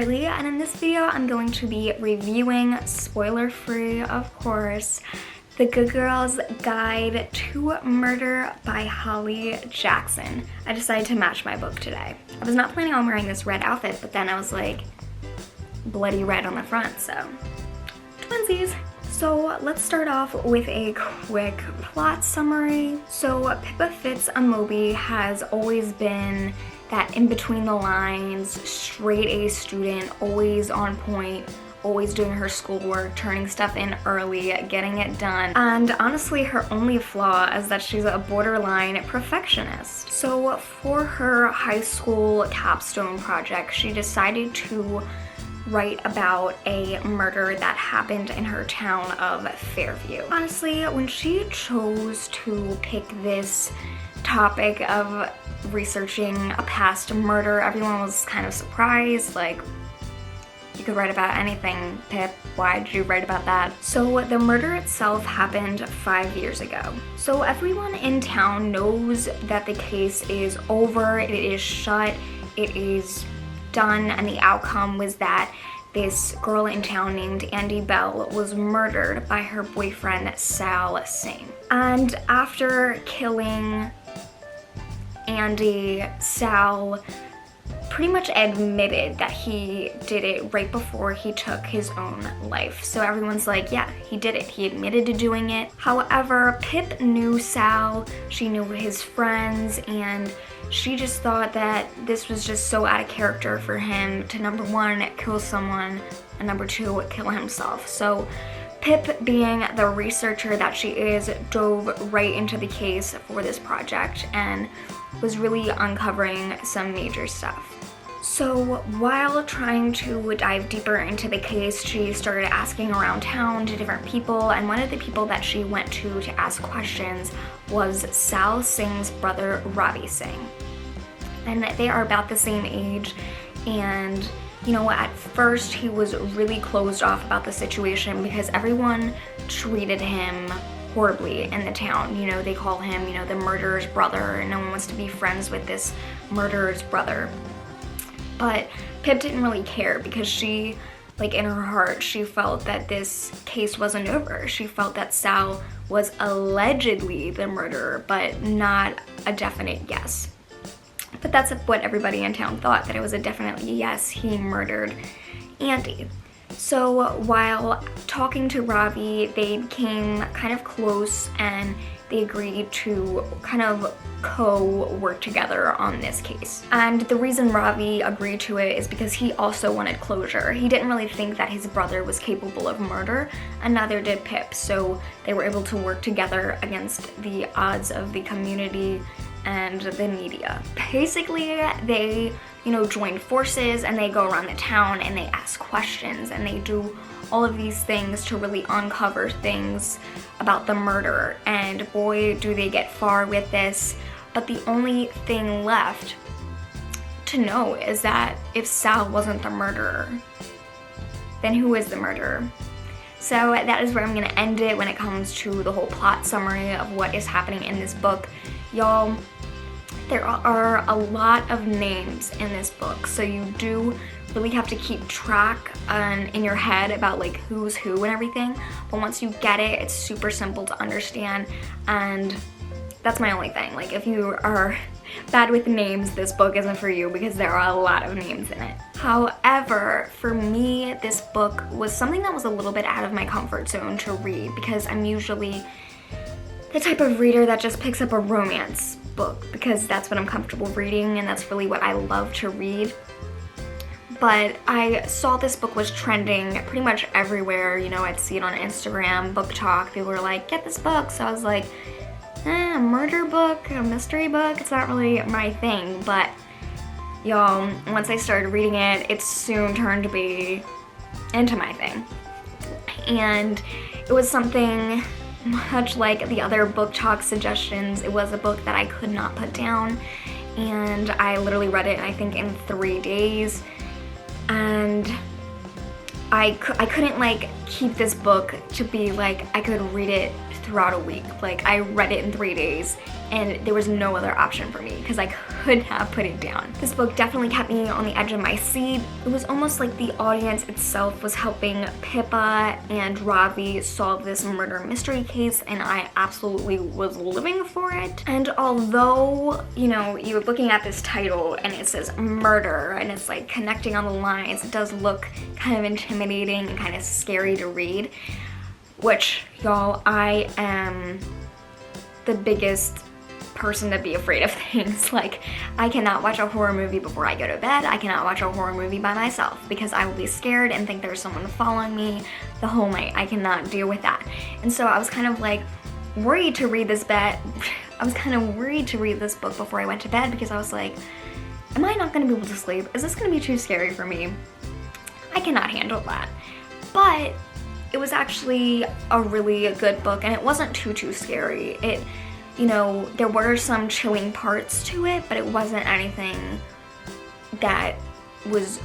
Carly, and in this video I'm going to be reviewing, spoiler-free of course, The Good Girl's Guide to Murder by Holly Jackson. I decided to match my book today. I was not planning on wearing this red outfit, but then I was like, bloody red on the front, so twinsies. So let's start off with a quick plot summary. So Pippa Fitz-Amobi has always been that in between the lines, straight A student, always on point, always doing her schoolwork, turning stuff in early, getting it done. And honestly, her only flaw is that she's a borderline perfectionist. So for her high school capstone project, she decided to write about a murder that happened in her town of Fairview. Honestly, when she chose to pick this topic of researching a past murder, everyone was kind of surprised, like, you could write about anything, Pip, why did you write about that? So the murder itself happened 5 years ago. So everyone in town knows that the case is over, it is shut, it is done, and the outcome was that this girl in town named Andy Bell was murdered by her boyfriend Sal Singh. And after killing Andy, Sal pretty much admitted that he did it right before he took his own life. So everyone's like, yeah, he did it. He admitted to doing it. However, Pip knew Sal, she knew his friends, and she just thought that this was just so out of character for him to, number one, kill someone, and number two, kill himself. So Pip, being the researcher that she is, dove right into the case for this project and was really uncovering some major stuff. So while trying to dive deeper into the case, she started asking around town to different people, and one of the people that she went to ask questions was Sal Singh's brother, Ravi Singh. And they are about the same age, and you know, at first he was really closed off about the situation because everyone treated him horribly in the town. You know, they call him, you know, the murderer's brother, and no one wants to be friends with this murderer's brother. But Pip didn't really care because she, like, in her heart, she felt that this case wasn't over. She felt that Sal was allegedly the murderer, but not a definite yes. But that's what everybody in town thought, that it was a definite yes, he murdered Andy. So while talking to Ravi, they became kind of close and they agreed to kind of co-work together on this case. And the reason Ravi agreed to it is because he also wanted closure. He didn't really think that his brother was capable of murder, and neither did Pip, so they were able to work together against the odds of the community and the media. Basically, they, you know, join forces and they go around the town and they ask questions and they do all of these things to really uncover things about the murder. And boy, do they get far with this. But the only thing left to know is that if Sal wasn't the murderer, then who is the murderer? So that is where I'm gonna end it when it comes to the whole plot summary of what is happening in this book. Y'all, there are a lot of names in this book, so you do really have to keep track in your head about like who's who and everything. But once you get it, it's super simple to understand, and that's my only thing. Like, if you are bad with names, this book isn't for you because there are a lot of names in it. However, for me, this book was something that was a little bit out of my comfort zone to read because I'm usually the type of reader that just picks up a romance book because that's what I'm comfortable reading and that's really what I love to read. But I saw this book was trending pretty much everywhere. You know, I'd see it on Instagram, Book Talk. People were like, get this book. So I was like, a murder book, a mystery book, it's not really my thing. But y'all, once I started reading it, it soon turned to be into my thing. And it was something much like the other Book Talk suggestions. It was a book that I could not put down, and I literally read it, I think, in 3 days. And I couldn't like keep this book to be like I could read it throughout a week. Like, I read it in 3 days, and there was no other option for me because I could not put it down. This book definitely kept me on the edge of my seat. It was almost like the audience itself was helping Pippa and Ravi solve this murder mystery case, and I absolutely was living for it. And although, you know, you're looking at this title and it says murder and it's like connecting on the lines, it does look kind of intimidating and kind of scary to read, which, y'all, I am the biggest person to be afraid of things. Like, I cannot watch a horror movie before I go to bed. I cannot watch a horror movie by myself because I will be scared and think there's someone following me the whole night. I cannot deal with that. And so I was kind of like worried to read this book before I went to bed because I was like, am I not gonna be able to sleep? Is this gonna be too scary for me? I cannot handle that. But it was actually a really good book, and it wasn't too scary. It, you know, there were some chilling parts to it, but it wasn't anything that was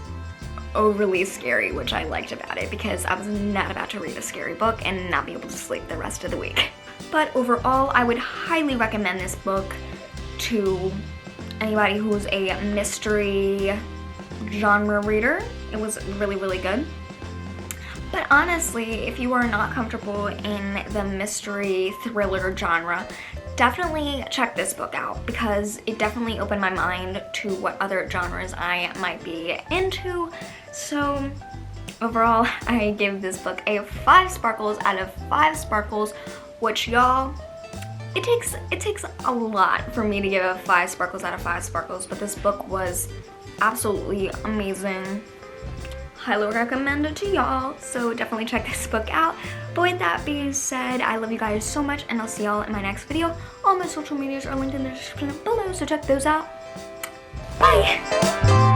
overly scary, which I liked about it because I was not about to read a scary book and not be able to sleep the rest of the week. But overall, I would highly recommend this book to anybody who's a mystery genre reader. It was really good. But honestly, if you are not comfortable in the mystery thriller genre, definitely check this book out because it definitely opened my mind to what other genres I might be into. So overall, I give this book a 5 sparkles out of 5 sparkles, which, y'all, it takes a lot for me to give a 5 sparkles out of 5 sparkles, but this book was absolutely amazing. Highly recommend it to y'all, so definitely check this book out. But with that being said, I love you guys so much, and I'll see y'all in my next video. All my social medias are linked in the description below, so check those out. Bye!